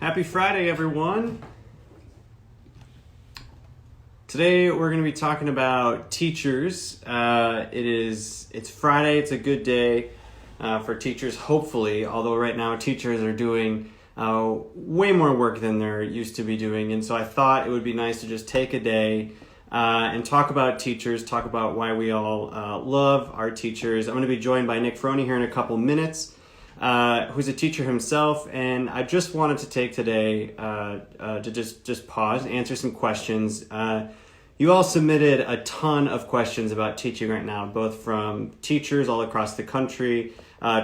Happy Friday, everyone. Today we're going to be talking about teachers. It's Friday. It's a good day for teachers, hopefully. Although right now teachers are doing way more work than they're used to be doing, and so I thought it would be nice to just take a day and talk about teachers. Talk about why we all love our teachers. I'm going to be joined by Nick Froney here in a couple minutes. Who's a teacher himself, and I just wanted to take today to just pause, answer some questions. You all submitted a ton of questions about teaching right now, both from teachers all across the country,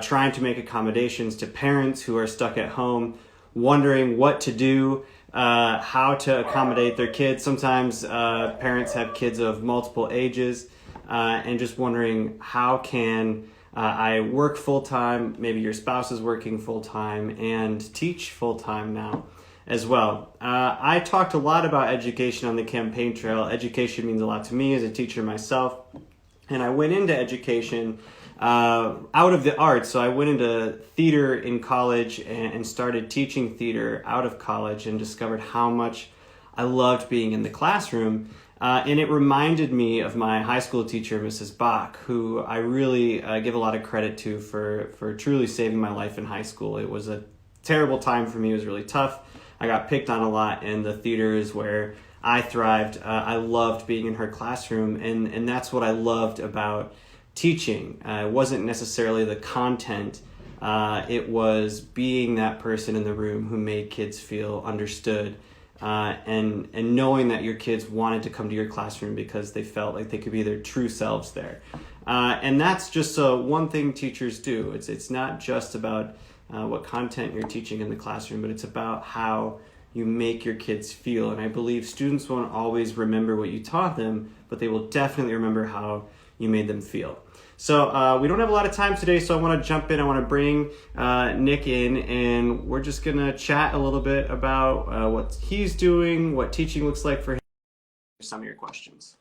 trying to make accommodations to parents who are stuck at home, wondering what to do, how to accommodate their kids. Sometimes parents have kids of multiple ages, and just wondering how can I work full-time, maybe your spouse is working full-time, and teach full-time now as well. I talked a lot about education on the campaign trail. Education means a lot to me as a teacher myself, and I went into education out of the arts. So I went into theater in college and started teaching theater out of college and discovered how much I loved being in the classroom. And it reminded me of my high school teacher, Mrs. Bach, who I really give a lot of credit to for truly saving my life in high school. It was a terrible time for me. It was really tough. I got picked on a lot, and the theater is where I thrived. I loved being in her classroom, and that's what I loved about teaching. It wasn't necessarily the content. It was being that person in the room who made kids feel understood. And knowing that your kids wanted to come to your classroom because they felt like they could be their true selves there. And that's just one thing teachers do. It's not just about what content you're teaching in the classroom, but it's about how you make your kids feel. And I believe students won't always remember what you taught them, but they will definitely remember how you made them feel. So we don't have a lot of time today, so I want to jump in. I want to bring Nick in, and we're just going to chat a little bit about what he's doing, what teaching looks like for him, some of your questions.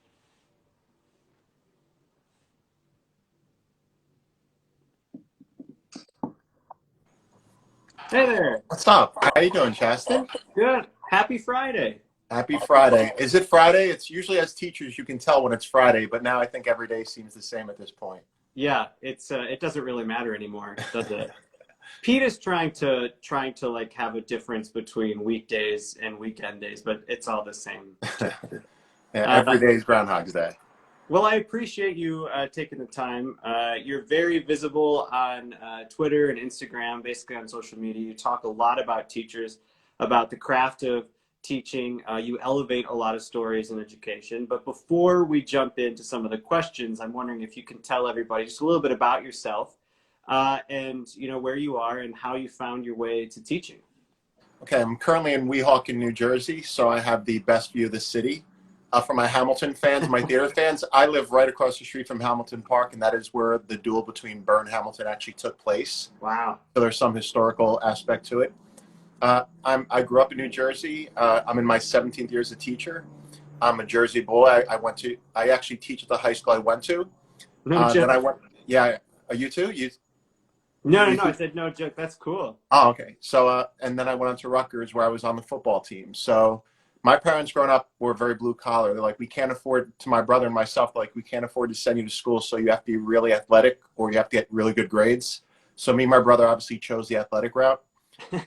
Hey there. What's up? How you doing, Chasten? Good. Happy Friday. Happy Friday. Is it Friday? It's usually as teachers you can tell when it's Friday, but now I think every day seems the same at this point. Yeah, it doesn't really matter anymore, does it? Pete is trying to like have a difference between weekdays and weekend days, but it's all the same. Yeah, Uh, every day is Groundhog's Day. Well, I appreciate you taking the time. You're very visible on Twitter and Instagram, basically on social media. You talk a lot about teachers, about the craft of teaching. You elevate a lot of stories in education. But before we jump into some of the questions, I'm wondering if you can tell everybody just a little bit about yourself and where you are and how you found your way to teaching. Okay, I'm currently in Weehawken, New Jersey, so I have the best view of the city. For my Hamilton fans, my theater fans, I live right across the street from Hamilton Park, and that is where the duel between Burr and Hamilton actually took place. Wow. So there's some historical aspect to it. I grew up in New Jersey. I'm in my 17th year as a teacher. I'm a Jersey boy. I actually teach at the high school I went to. No joke. Then I went, yeah, you too? No, You I too? said no joke. That's cool. Oh, okay. So, and then I went on to Rutgers where I was on the football team. So my parents growing up were very blue collar. They're like, we can't afford, to my brother and myself, like, we can't afford to send you to school. So you have to be really athletic or you have to get really good grades. So me and my brother obviously chose the athletic route.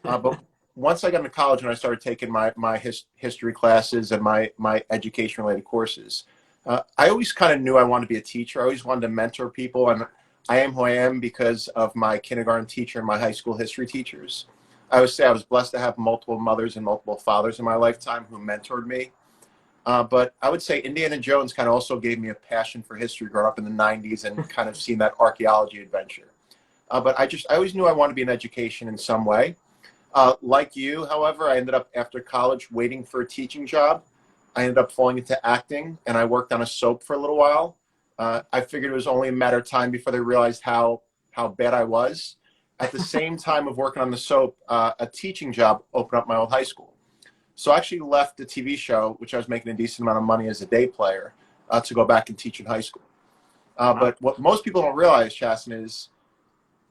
But once I got into college and I started taking my history classes and my education related courses, I always kind of knew I wanted to be a teacher. I always wanted to mentor people, and I am who I am because of my kindergarten teacher and my high school history teachers. I would say I was blessed to have multiple mothers and multiple fathers in my lifetime who mentored me. But I would say Indiana Jones kind of also gave me a passion for history growing up in the 90s and kind of seen that archaeology adventure. But I always knew I wanted to be in education in some way. Like you, however, I ended up after college waiting for a teaching job. I ended up falling into acting, and I worked on a soap for a little while. I figured it was only a matter of time before they realized how bad I was. At the same time of working on the soap, a teaching job opened up my old high school. So I actually left the TV show, which I was making a decent amount of money as a day player, to go back and teach in high school. But what most people don't realize, Chasten, is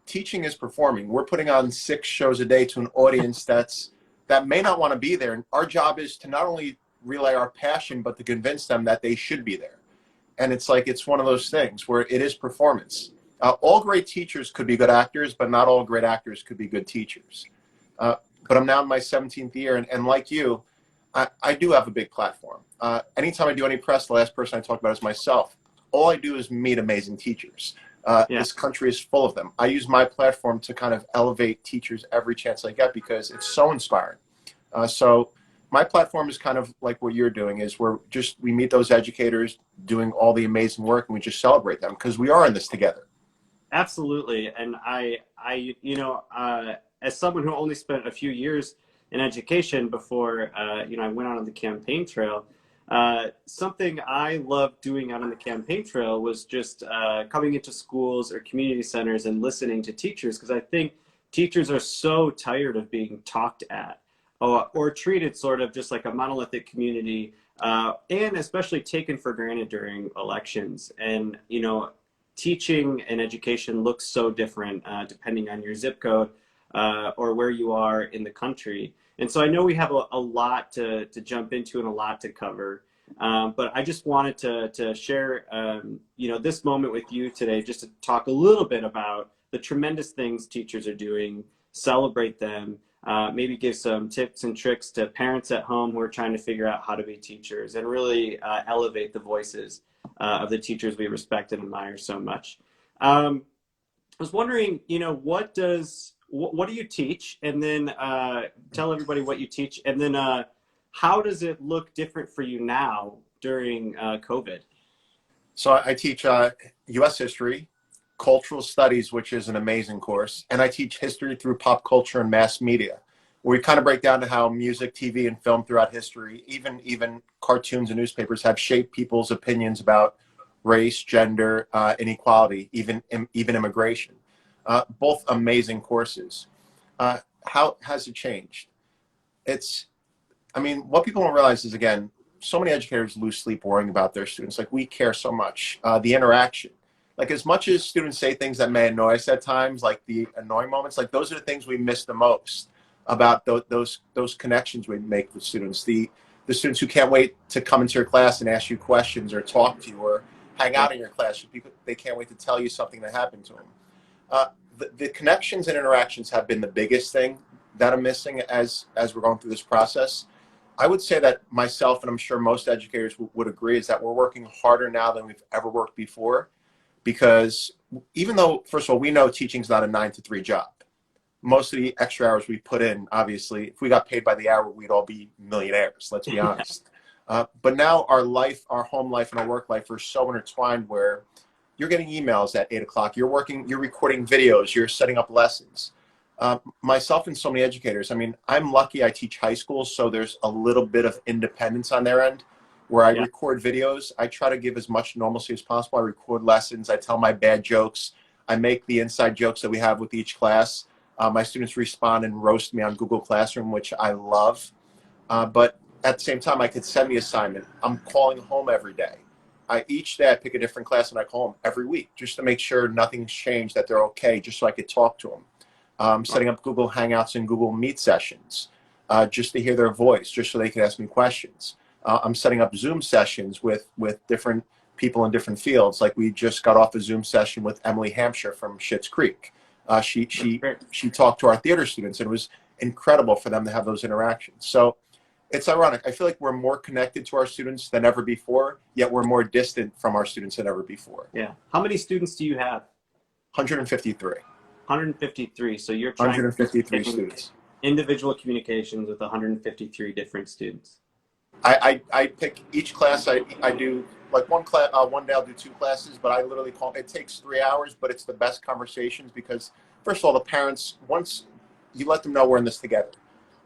teaching is performing. We're putting on 6 shows a day to an audience that's that may not want to be there. And our job is to not only relay our passion, but to convince them that they should be there. And it's like, it's one of those things where it is performance. All great teachers could be good actors, but not all great actors could be good teachers. But I'm now in my 17th year, and like you, I do have a big platform. Anytime I do any press, the last person I talk about is myself. All I do is meet amazing teachers. This country is full of them. I use my platform to kind of elevate teachers every chance I get because it's so inspiring. So my platform is kind of like what you're doing, is we meet those educators doing all the amazing work, and we just celebrate them because we are in this together. Absolutely. And as someone who only spent a few years in education before, I went out on the campaign trail, something I loved doing out on the campaign trail was just coming into schools or community centers and listening to teachers, because I think teachers are so tired of being talked at or treated sort of just like a monolithic community, and especially taken for granted during elections. And, teaching and education looks so different depending on your zip code or where you are in the country. And so I know we have a lot to jump into and a lot to cover, but I just wanted to share, this moment with you today, just to talk a little bit about the tremendous things teachers are doing, celebrate them, maybe give some tips and tricks to parents at home who are trying to figure out how to be teachers, and really elevate the voices of the teachers we respect and admire so much. I was wondering, what do you teach? And then tell everybody what you teach. And then how does it look different for you now during COVID? So I teach U.S. history, cultural studies, which is an amazing course, and I teach history through pop culture and mass media, where we kind of break down to how music, TV, and film throughout history, even cartoons and newspapers, have shaped people's opinions about race, gender, inequality, even immigration. Both amazing courses. How has it changed? What people don't realize is, again, so many educators lose sleep worrying about their students. Like, we care so much. The interaction. Like, as much as students say things that may annoy us at times, like the annoying moments, like those are the things we miss the most about those connections we make with students. The students who can't wait to come into your class and ask you questions or talk to you or hang out in your class. They can't wait to tell you something that happened to them. The connections and interactions have been the biggest thing that I'm missing as we're going through this process. I would say that myself, and I'm sure most educators would agree, is that we're working harder now than we've ever worked before, because even though, first of all, we know teaching's not a 9 to 3 job. Most of the extra hours we put in, obviously, if we got paid by the hour, we'd all be millionaires, let's be honest. But now our home life and our work life are so intertwined, where you're getting emails at 8 o'clock, you're recording videos, you're setting up lessons. Myself and so many educators, I'm lucky I teach high school, so there's a little bit of independence on their end, where I record videos. I try to give as much normalcy as possible. I record lessons, I tell my bad jokes, I make the inside jokes that we have with each class. My students respond and roast me on Google Classroom, which I love. But at the same time, I could send the assignment. I'm calling home every day. Each day I pick a different class and I call them every week just to make sure nothing's changed, that they're okay, just so I could talk to them. Setting up Google Hangouts and Google Meet sessions just to hear their voice, just so they can ask me questions. I'm setting up Zoom sessions with different people in different fields. Like, we just got off a Zoom session with Emily Hampshire from Schitt's Creek. She talked to our theater students, and it was incredible for them to have those interactions. So it's ironic. I feel like we're more connected to our students than ever before, yet we're more distant from our students than ever before. Yeah. How many students do you have? 153. 153. So you're trying 153 students. Individual communications with 153 different students. I pick each class. I do like one day I'll do 2 classes, but I literally it takes 3 hours, but it's the best conversations, because first of all, the parents, once you let them know we're in this together,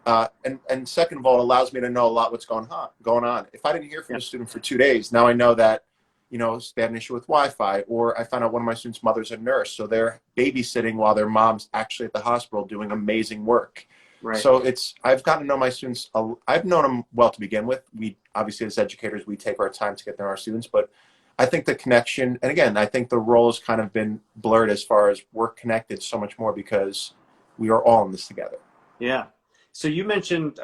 and second of all, it allows me to know a lot what's going on. If I didn't hear from a student for 2 days, now I know that, they have an issue with Wi-Fi, or I found out one of my students' mother's a nurse, so they're babysitting while their mom's actually at the hospital doing amazing work. Right. So I've gotten to know my students. I've known them well to begin with. We obviously, as educators, we take our time to get to know our students, but I think the connection, and again, I think the role has kind of been blurred as far as we're connected so much more because we are all in this together. Yeah. So you mentioned,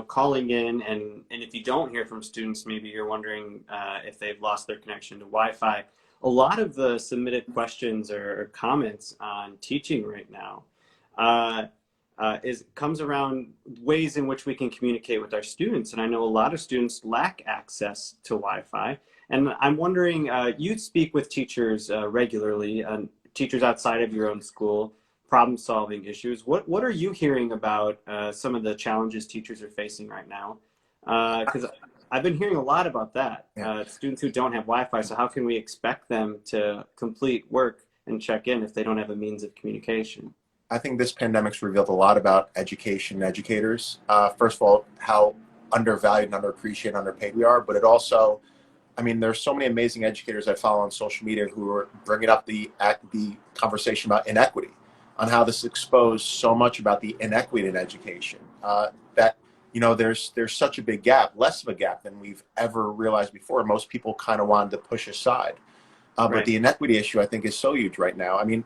calling in, and if you don't hear from students, maybe you're wondering if they've lost their connection to Wi-Fi. A lot of the submitted questions or comments on teaching right now uh, is comes around ways in which we can communicate with our students. And I know a lot of students lack access to Wi-Fi. And I'm wondering, you speak with teachers regularly, teachers outside of your own school, problem-solving issues. What are you hearing about some of the challenges teachers are facing right now? Because I've been hearing a lot about that. Yeah. Students who don't have Wi-Fi, so how can we expect them to complete work and check in if they don't have a means of communication? I think this pandemic's revealed a lot about education and educators. First of all, how undervalued and underappreciated, underpaid we are, but it also, I mean, there's so many amazing educators I follow on social media who are bringing up the conversation about inequity, on how this exposed so much about the inequity in education. That there's such a big gap, less of a gap than we've ever realized before. Most people kind of wanted to push aside, but Right. the inequity issue I think is so huge right now. I mean,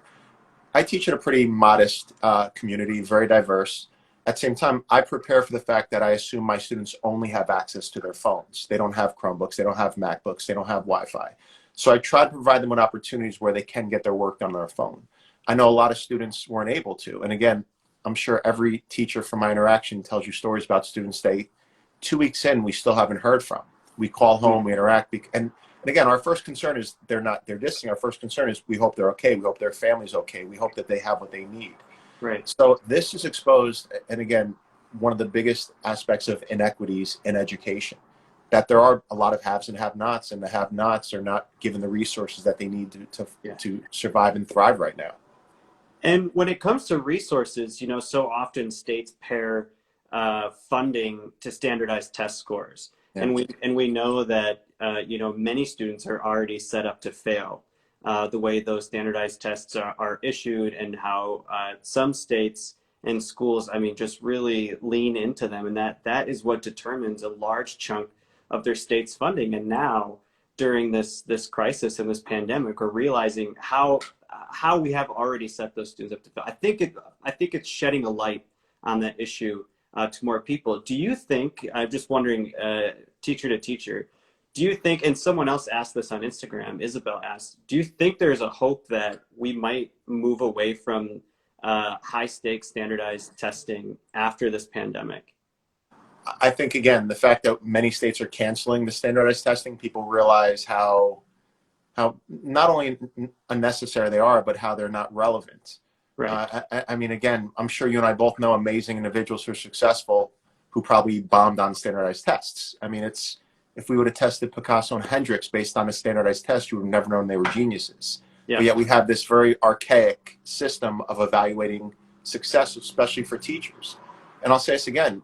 I teach in a pretty modest community, very diverse. At the same time, I prepare for the fact that I assume my students only have access to their phones. They don't have Chromebooks, they don't have MacBooks, they don't have Wi-Fi. So I try to provide them with opportunities where they can get their work done on their phone. I know a lot of students weren't able to. And again, I'm sure every teacher from my interaction tells you stories about students 2 weeks in, we still haven't heard from. We call home, we interact, and again, our first concern is they're dissing. Our first concern is we hope they're okay. We hope their family's okay. We hope that they have what they need. Right. So this is exposed, and again, one of the biggest aspects of inequities in education, that there are a lot of haves and have-nots, and the have-nots are not given the resources that they need to survive and thrive right now. And when it comes to resources, so often states pair funding to standardized test scores, Yeah. and we know that many students are already set up to fail. The way those standardized tests are issued, and how some states and schools, I mean, just really lean into them, and that is what determines a large chunk of their state's funding. And now, during this crisis and this pandemic, we're realizing how we have already set those students up to fail. I think it's shedding a light on that issue to more people. Do you think? I'm just wondering, teacher to teacher, do you think? And someone else asked this on Instagram. Isabel asked, "Do you think there's a hope that we might move away from high stakes standardized testing after this pandemic?" I think, again, the fact that many states are canceling the standardized testing, people realize how not only unnecessary they are, but how they're not relevant. Right. I mean, again, I'm sure you and I both know amazing individuals who are successful who probably bombed on standardized tests. I mean, if we would have tested Picasso and Hendrix based on a standardized test, you would have never known they were geniuses. Yeah. But yet we have this very archaic system of evaluating success, especially for teachers. And I'll say this again,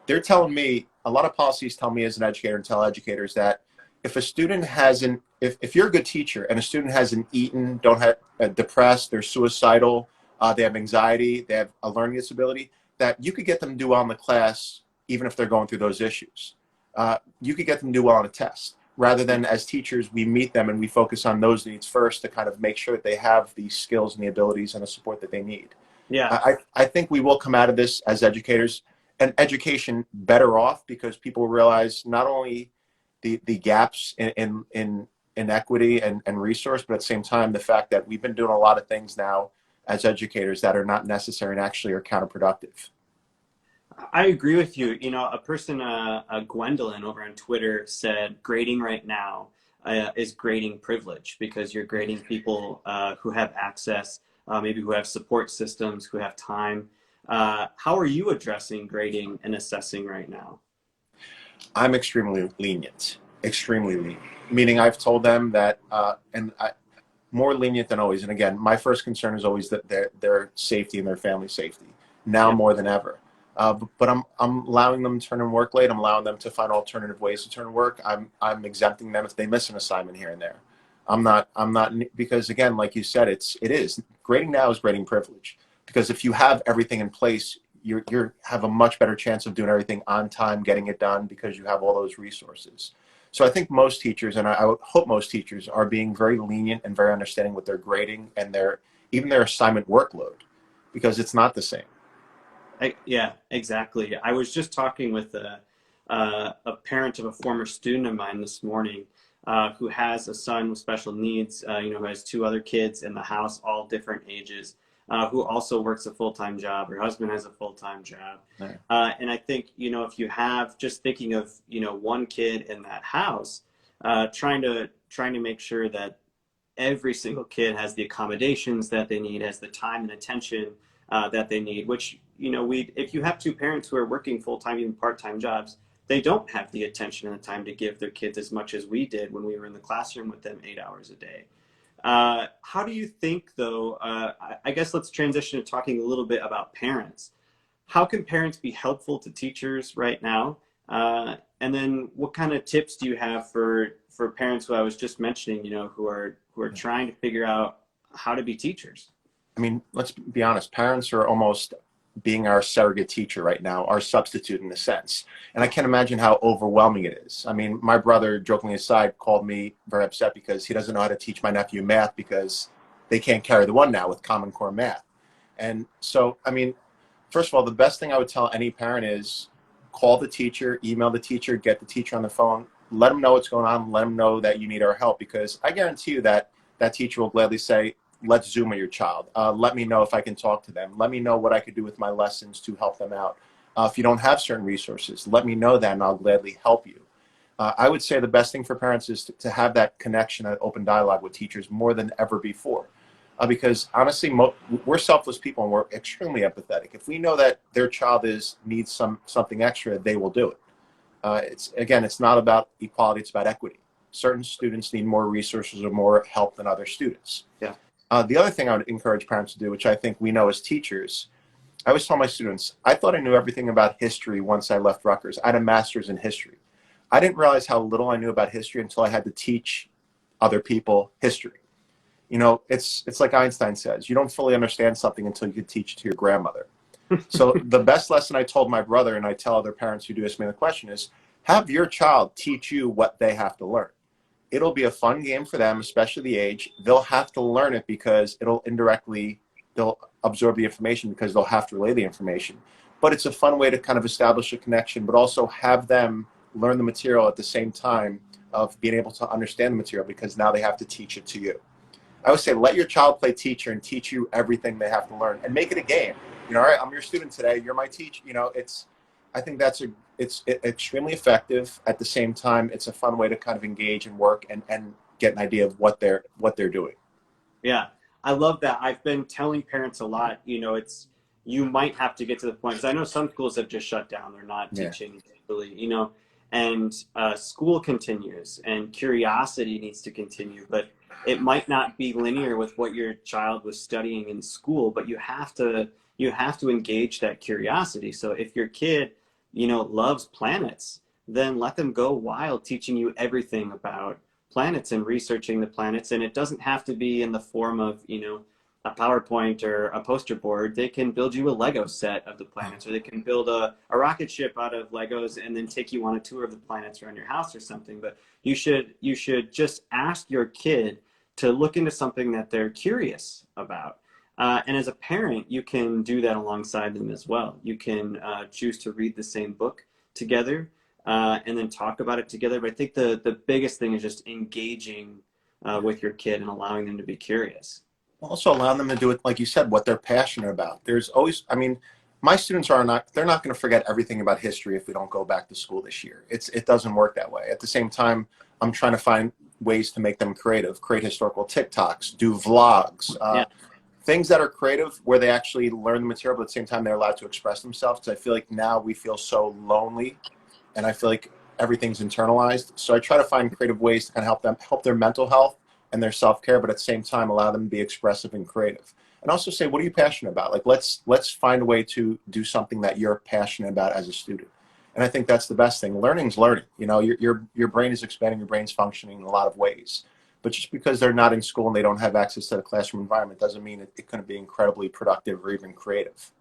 they're telling me, a lot of policies tell me as an educator and tell educators that if a student hasn't, if you're a good teacher and a student hasn't eaten, don't have depressed, they're suicidal, they have anxiety, they have a learning disability, that you could get them to do well in the class even if they're going through those issues. You could get them to do well on a test, rather than as teachers, we meet them and we focus on those needs first to kind of make sure that they have the skills and the abilities and the support that they need. Yeah. I think we will come out of this as educators and education better off, because people realize not only the gaps in equity and resource, but at the same time, the fact that we've been doing a lot of things now as educators that are not necessary and actually are counterproductive. I agree with you. A person, Gwendolyn over on Twitter, said grading right now is grading privilege, because you're grading people who have access, maybe who have support systems, who have time. How are you addressing grading and assessing right now? I'm extremely lenient, meaning I've told them that, more lenient than always. And again, my first concern is always that their safety and their family safety, now more than ever. But I'm allowing them to turn in work late. I'm allowing them to find alternative ways to turn in work. I'm exempting them if they miss an assignment here and there. I'm not, because again, like you said, it is grading now is grading privilege, because if you have everything in place, you have a much better chance of doing everything on time, getting it done, because you have all those resources. So I think most teachers, and I would hope most teachers, are being very lenient and very understanding with their grading and even their assignment workload, because it's not the same. Yeah, exactly. I was just talking with a parent of a former student of mine this morning who has a son with special needs, who has two other kids in the house, all different ages, who also works a full-time job. Her husband has a full-time job. Yeah. And I think, if you have, just thinking of, one kid in that house, trying to make sure that every single kid has the accommodations that they need, has the time and attention that they need, which, if you have two parents who are working full-time, even part-time jobs, they don't have the attention and the time to give their kids as much as we did when we were in the classroom with them 8 hours a day. How do you think, though, I guess let's transition to talking a little bit about parents. How can parents be helpful to teachers right now? And then what kind of tips do you have for parents who I was just mentioning, who are trying to figure out how to be teachers? I mean, let's be honest, parents are almost being our surrogate teacher right now, our substitute in a sense. And I can't imagine how overwhelming it is. I mean, my brother, jokingly aside, called me very upset because he doesn't know how to teach my nephew math because they can't carry the one now with Common Core math. And so, I mean, first of all, the best thing I would tell any parent is call the teacher, email the teacher, get the teacher on the phone, let them know what's going on, let them know that you need our help, because I guarantee you that that teacher will gladly say, let's Zoom with your child. Let me know if I can talk to them. Let me know what I could do with my lessons to help them out. If you don't have certain resources, let me know that and I'll gladly help you. I would say the best thing for parents is to have that connection, that open dialogue with teachers more than ever before. Because honestly, we're selfless people and we're extremely empathetic. If we know that their child needs something extra, they will do it. It's not about equality, it's about equity. Certain students need more resources or more help than other students. Yeah. The other thing I would encourage parents to do, which I think we know as teachers, I always tell my students, I thought I knew everything about history once I left Rutgers. I had a master's in history. I didn't realize how little I knew about history until I had to teach other people history. It's like Einstein says, you don't fully understand something until you can teach it to your grandmother. So the best lesson I told my brother, and I tell other parents who do ask me the question, is have your child teach you what they have to learn. It'll be a fun game for them, especially the age. They'll have to learn it because they'll absorb the information because they'll have to relay the information. But it's a fun way to kind of establish a connection, but also have them learn the material at the same time of being able to understand the material because now they have to teach it to you. I would say let your child play teacher and teach you everything they have to learn and make it a game. All right, I'm your student today. You're my teacher. I think it's extremely effective. At the same time, it's a fun way to kind of engage and work and get an idea of what they're doing. Yeah, I love that. I've been telling parents a lot, you might have to get to the point, because I know some schools have just shut down. They're not teaching really, and school continues and curiosity needs to continue, but it might not be linear with what your child was studying in school, but you have to engage that curiosity. So if your kid, loves planets, then let them go wild teaching you everything about planets and researching the planets. And it doesn't have to be in the form of, a PowerPoint or a poster board. They can build you a Lego set of the planets, or they can build a rocket ship out of Legos and then take you on a tour of the planets around your house or something. But you should just ask your kid to look into something that they're curious about. And as a parent, you can do that alongside them as well. You can choose to read the same book together and then talk about it together. But I think the biggest thing is just engaging with your kid and allowing them to be curious. Also allowing them to do it, like you said, what they're passionate about. There's always, my students they're not going to forget everything about history if we don't go back to school this year. It doesn't work that way. At the same time, I'm trying to find ways to make them creative, create historical TikToks, do vlogs, things that are creative where they actually learn the material, but at the same time, they're allowed to express themselves. Because I feel like now we feel so lonely and I feel like everything's internalized. So I try to find creative ways to kind of help their mental health and their self-care, but at the same time, allow them to be expressive and creative. And also say, what are you passionate about? Like, let's find a way to do something that you're passionate about as a student. And I think that's the best thing. Learning's learning. Your brain is expanding, your brain's functioning in a lot of ways. But just because they're not in school and they don't have access to the classroom environment doesn't mean it couldn't be incredibly productive or even creative.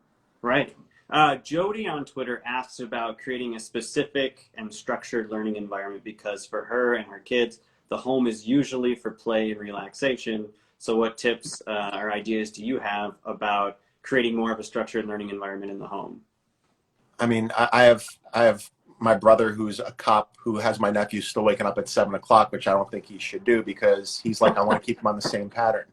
Right. Jody on Twitter asks about creating a specific and structured learning environment because for her and her kids, the home is usually for play and relaxation. So what tips or ideas do you have about creating more of a structured learning environment in the home? I mean, I have my brother who's a cop who has my nephew still waking up at 7 o'clock, which I don't think he should do because he's like, I want to keep him on the same pattern.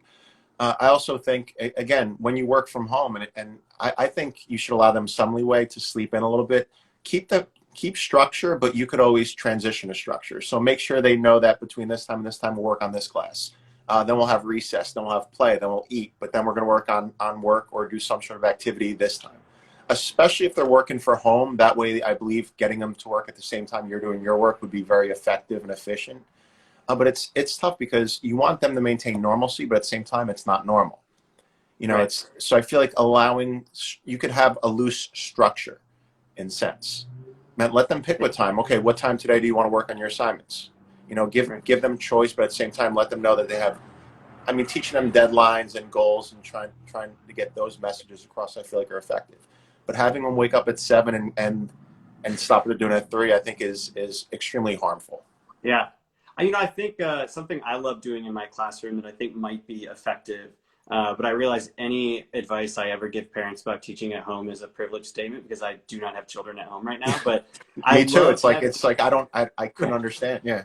I also think, again, when you work from home, and I think you should allow them some leeway to sleep in a little bit. Keep structure, but you could always transition to structure. So make sure they know that between this time and this time we'll work on this class. Then we'll have recess. Then we'll have play. Then we'll eat. But then we're going to work on work or do some sort of activity this time. Especially if they're working for home. That way, I believe getting them to work at the same time you're doing your work would be very effective and efficient. But it's tough because you want them to maintain normalcy, but at the same time, it's not normal. Right. It's so I feel like allowing you could have a loose structure in sense. Man, let them pick what time. Okay, what time today do you want to work on your assignments? Give Right. give them choice, but at the same time, let them know that they have. I mean, teaching them deadlines and goals and trying to get those messages across, I feel like are effective. But having them wake up at 7 and stop what they're doing at 3, I think is extremely harmful. Yeah. I think something I love doing in my classroom that I think might be effective, but I realize any advice I ever give parents about teaching at home is a privileged statement because I do not have children at home right now. But I Me too. loved It's like I couldn't right. understand. Yeah.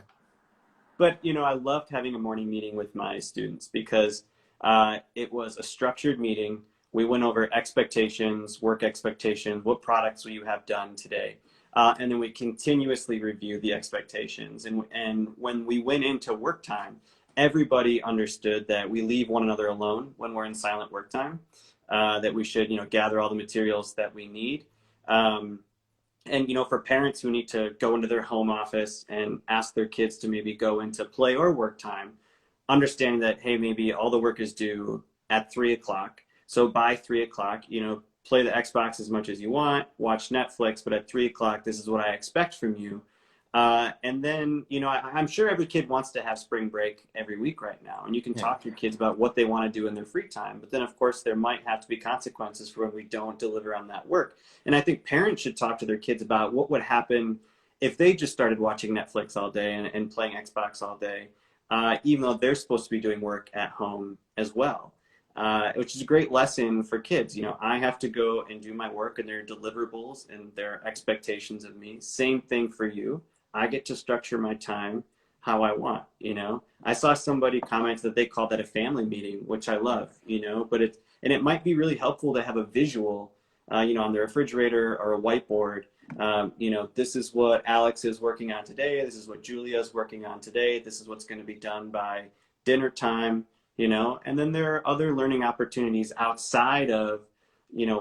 But I loved having a morning meeting with my students because it was a structured meeting. We went over expectations, work expectations, what products will you have done today, and then we continuously review the expectations. And when we went into work time, everybody understood that we leave one another alone when we're in silent work time. That we should gather all the materials that we need. Um, and for parents who need to go into their home office and ask their kids to maybe go into play or work time, understanding that, hey, maybe all the work is due at 3 o'clock, so by 3 o'clock, play the Xbox as much as you want, watch Netflix, but at 3 o'clock, this is what I expect from you. And then I'm sure every kid wants to have spring break every week right now, and you can Yeah. talk to your kids about what they want to do in their free time, but then of course there might have to be consequences for when we don't deliver on that work. And I think parents should talk to their kids about what would happen if they just started watching Netflix all day and playing Xbox all day, even though they're supposed to be doing work at home as well. Which is a great lesson for kids. I have to go and do my work, and there are deliverables and there are expectations of me. Same thing for you. I get to structure my time how I want. I saw somebody comment that they call that a family meeting, which I love. But it might be really helpful to have a visual, on the refrigerator or a whiteboard. This is what Alex is working on today. This is what Julia is working on today. This is what's going to be done by dinner time. And then there are other learning opportunities outside of,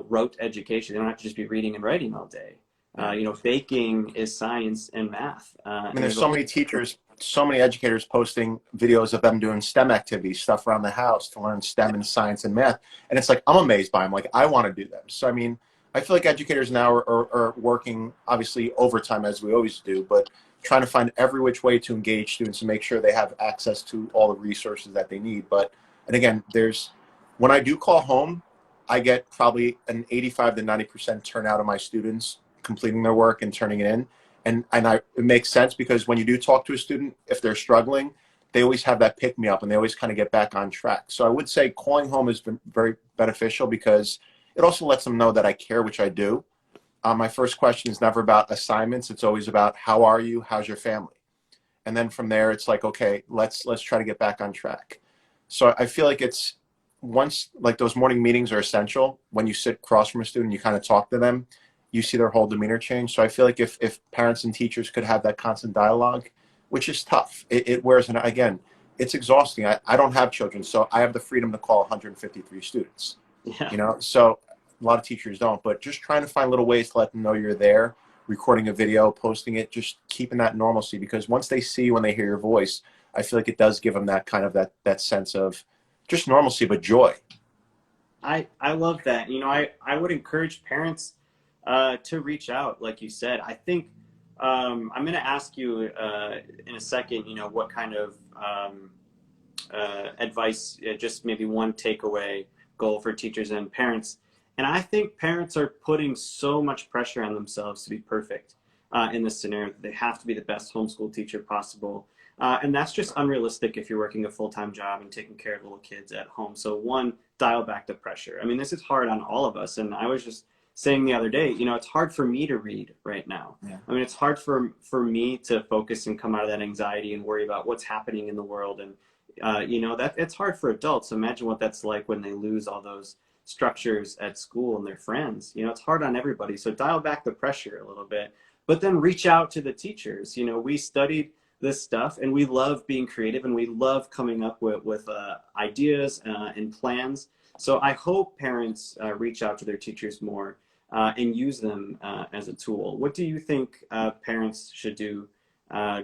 rote education. They don't have to just be reading and writing all day. Yeah. Baking is science and math. I mean, And there's there's a so whole, many teachers, so many educators posting videos of them doing STEM activities, stuff around the house to learn STEM and science and math. And it's like, I'm amazed by them. Like, I want to do them. So, I mean, I feel like educators now are working, obviously, overtime as we always do, but trying to find every which way to engage students and make sure they have access to all the resources that they need. But, and again, when I do call home, I get probably an 85 to 90% turnout of my students completing their work and turning it in. It makes sense because when you do talk to a student, if they're struggling, they always have that pick me up and they always kind of get back on track. So I would say calling home has been very beneficial because it also lets them know that I care, which I do. My first question is never about assignments. It's always about how are you? How's your family? And then from there, it's like, okay, let's try to get back on track. So I feel like it's once like those morning meetings are essential. When you sit across from a student, you kind of talk to them, you see their whole demeanor change. So I feel like if parents and teachers could have that constant dialogue, which is tough, it wears, and again, it's exhausting. I don't have children, so I have the freedom to call 153 students, yeah. so a lot of teachers don't, but just trying to find little ways to let them know you're there, recording a video, posting it, just keeping that normalcy, because once they see you, when they hear your voice, I feel like it does give them that kind of that sense of just normalcy, but joy. I love that. I would encourage parents to reach out, like you said. I think I'm going to ask you in a second, what kind of advice, just maybe one takeaway goal for teachers and parents. And I think parents are putting so much pressure on themselves to be perfect in this scenario. They have to be the best homeschool teacher possible. And that's just unrealistic if you're working a full-time job and taking care of little kids at home. So one, dial back the pressure. I mean, this is hard on all of us. And I was just saying the other day, it's hard for me to read right now. Yeah. I mean, it's hard for me to focus and come out of that anxiety and worry about what's happening in the world. And, that it's hard for adults. Imagine what that's like when they lose all those structures at school and their friends. It's hard on everybody. So dial back the pressure a little bit, but then reach out to the teachers. We studied this stuff and we love being creative and we love coming up with ideas and plans. So I hope parents reach out to their teachers more and use them as a tool. What do you think parents should do?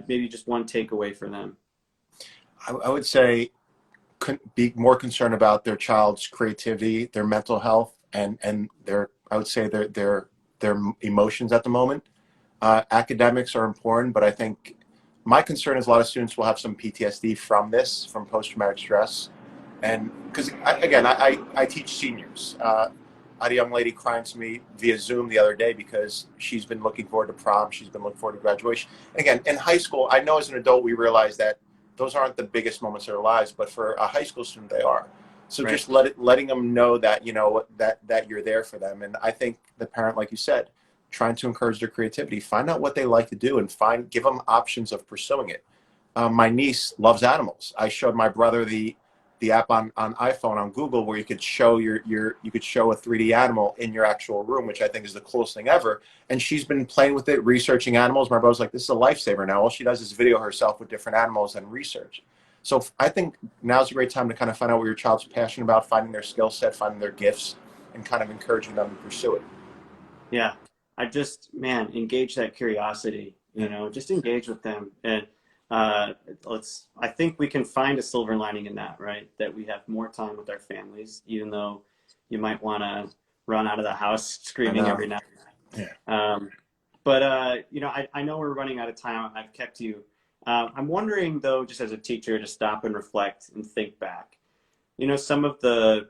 Maybe just one takeaway for them. I would say be more concerned about their child's creativity, their mental health, and I would say their emotions at the moment. Academics are important, but I think my concern is a lot of students will have some PTSD from post-traumatic stress. And because, I teach seniors. I had a young lady crying to me via Zoom the other day because she's been looking forward to prom. She's been looking forward to graduation. And again, in high school, I know as an adult, we realize that those aren't the biggest moments of their lives, but for a high school student, they are. So just letting them know that, that you're there for them. And I think the parent, like you said, trying to encourage their creativity, find out what they like to do and give them options of pursuing it. My niece loves animals. I showed my brother the app on iPhone, on Google, where you could show you could show a 3D animal in your actual room, which I think is the coolest thing ever. And she's been playing with it, researching animals. My brother's like, this is a lifesaver now. All she does is video herself with different animals and research. So I think now's a great time to kind of find out what your child's passionate about, finding their skill set, finding their gifts, and kind of encouraging them to pursue it. Yeah. Engage that curiosity, just engage with them. And I think we can find a silver lining in that, right? That we have more time with our families, even though you might want to run out of the house screaming every night. Yeah. I know we're running out of time. I've kept you. I'm wondering though, just as a teacher, to stop and reflect and think back. Some of the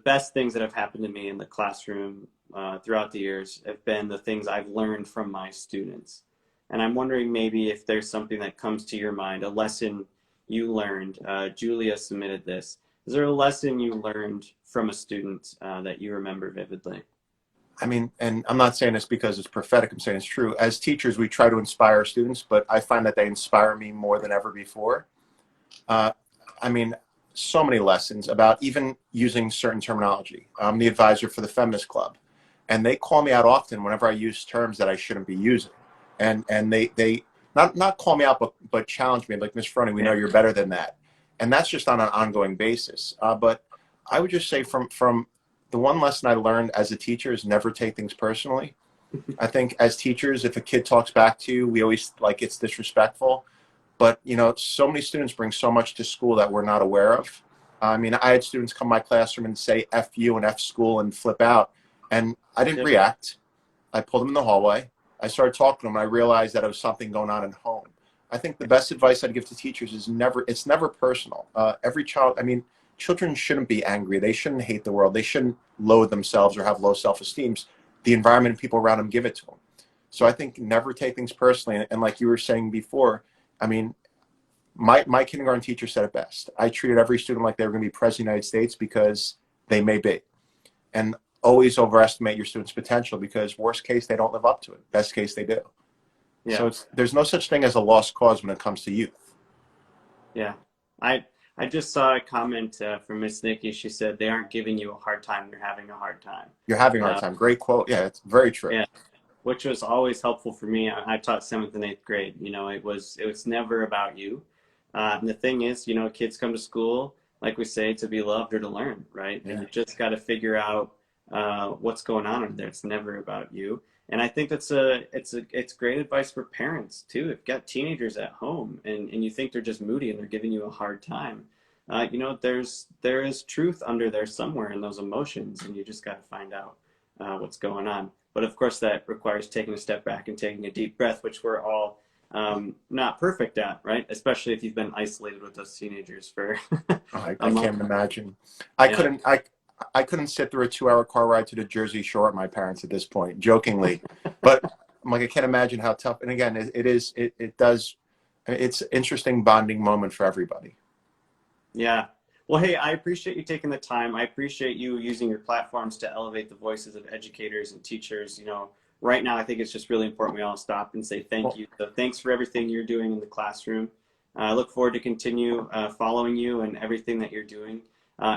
best things that have happened to me in the classroom throughout the years have been the things I've learned from my students. And I'm wondering maybe if there's something that comes to your mind, a lesson you learned. Julia submitted this. Is there a lesson you learned from a student that you remember vividly? I mean, and I'm not saying this because it's prophetic, I'm saying it's true. As teachers, we try to inspire our students, but I find that they inspire me more than ever before. So many lessons about even using certain terminology. I'm the advisor for the Feminist Club, and they call me out often whenever I use terms that I shouldn't be using. And they not call me out, but challenge me, like, Ms. Froney, we know you're better than that. And that's just on an ongoing basis. But I would just say from the one lesson I learned as a teacher is never take things personally. I think as teachers, if a kid talks back to you, we always it's disrespectful. But, so many students bring so much to school that we're not aware of. I had students come to my classroom and say F you and F school and flip out. And I didn't react. I pulled them in the hallway. I started talking to them, and I realized that there was something going on at home. I think the best advice I'd give to teachers is it's never personal. Every child, children shouldn't be angry. They shouldn't hate the world. They shouldn't loathe themselves or have low self-esteem. The environment and people around them give it to them. So I think never take things personally. And like you were saying before, my kindergarten teacher said it best. I treated every student like they were going to be president of the United States because they may be. And always overestimate your students' potential, because worst case, they don't live up to it. Best case, they do. Yeah. So there's no such thing as a lost cause when it comes to youth. Yeah. I just saw a comment from Miss Nikki. She said, they aren't giving you a hard time, they're having a hard time. You're having a hard time. Great quote. Yeah, it's very true. Yeah. Which was always helpful for me. I taught 7th and 8th grade. It was never about you. And the thing is, kids come to school, like we say, to be loved or to learn, right? Yeah. And you just got to figure out what's going on in there. It's never about you. And I think it's great advice for parents too. If you've got teenagers at home and you think they're just moody and they're giving you a hard time, there is truth under there somewhere in those emotions, and you just got to find out what's going on. But of course, that requires taking a step back and taking a deep breath, which we're all not perfect at, right? Especially if you've been isolated with those teenagers for I can't imagine. I couldn't sit through a 2-hour car ride to the Jersey Shore with my parents at this point, jokingly. But I can't imagine how tough. And again, it's an interesting bonding moment for everybody. Yeah. Well, hey, I appreciate you taking the time. I appreciate you using your platforms to elevate the voices of educators and teachers. Right now, I think it's just really important we all stop and say thank Well, you. So thanks for everything you're doing in the classroom. I look forward to continue following you and everything that you're doing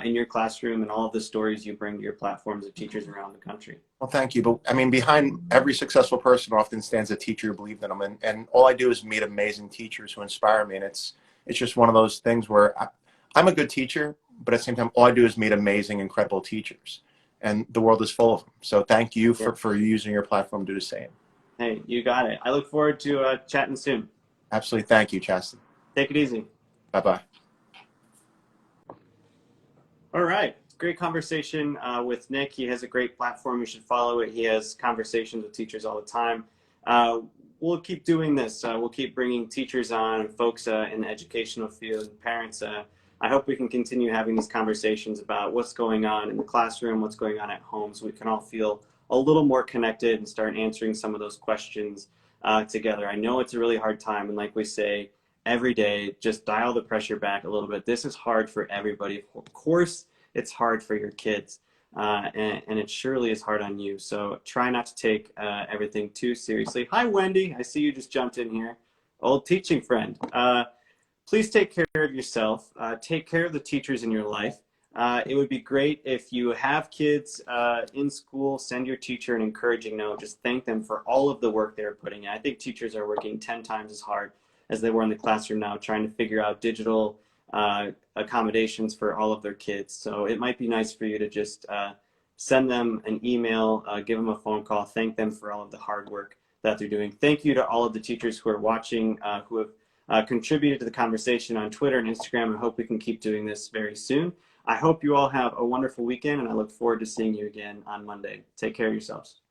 in your classroom and all of the stories you bring to your platforms of teachers around the country. well, thank you. But I mean, behind every successful person often stands a teacher who believed in them. And all I do is meet amazing teachers who inspire me. And it's just one of those things where I'm a good teacher, but at the same time, all I do is meet amazing, incredible teachers. And the world is full of them. So thank you Yeah. for using your platform to do the same. Hey, you got it. I look forward to chatting soon. Absolutely. Thank you, Chasten. Take it easy. Bye-bye. All right. Great conversation with Nick. He has a great platform. You should follow it. He has conversations with teachers all the time. We'll keep doing this. We'll keep bringing teachers on and folks in the educational field and parents. I hope we can continue having these conversations about what's going on in the classroom, what's going on at home, so we can all feel a little more connected and start answering some of those questions together. I know it's a really hard time, and like we say every day, just dial the pressure back a little bit. This is hard for everybody. Of course, it's hard for your kids, and it surely is hard on you. So try not to take everything too seriously. Hi, Wendy. I see you just jumped in here. Old teaching friend. Please take care of yourself. Take care of the teachers in your life. It would be great if you have kids in school, send your teacher an encouraging note. Just thank them for all of the work they're putting in. I think teachers are working 10 times as hard as they were in the classroom now, trying to figure out digital accommodations for all of their kids. So it might be nice for you to just send them an email, give them a phone call, thank them for all of the hard work that they're doing. Thank you to all of the teachers who are watching, who have contributed to the conversation on Twitter and Instagram. I hope we can keep doing this very soon. I hope you all have a wonderful weekend, and I look forward to seeing you again on Monday. Take care of yourselves.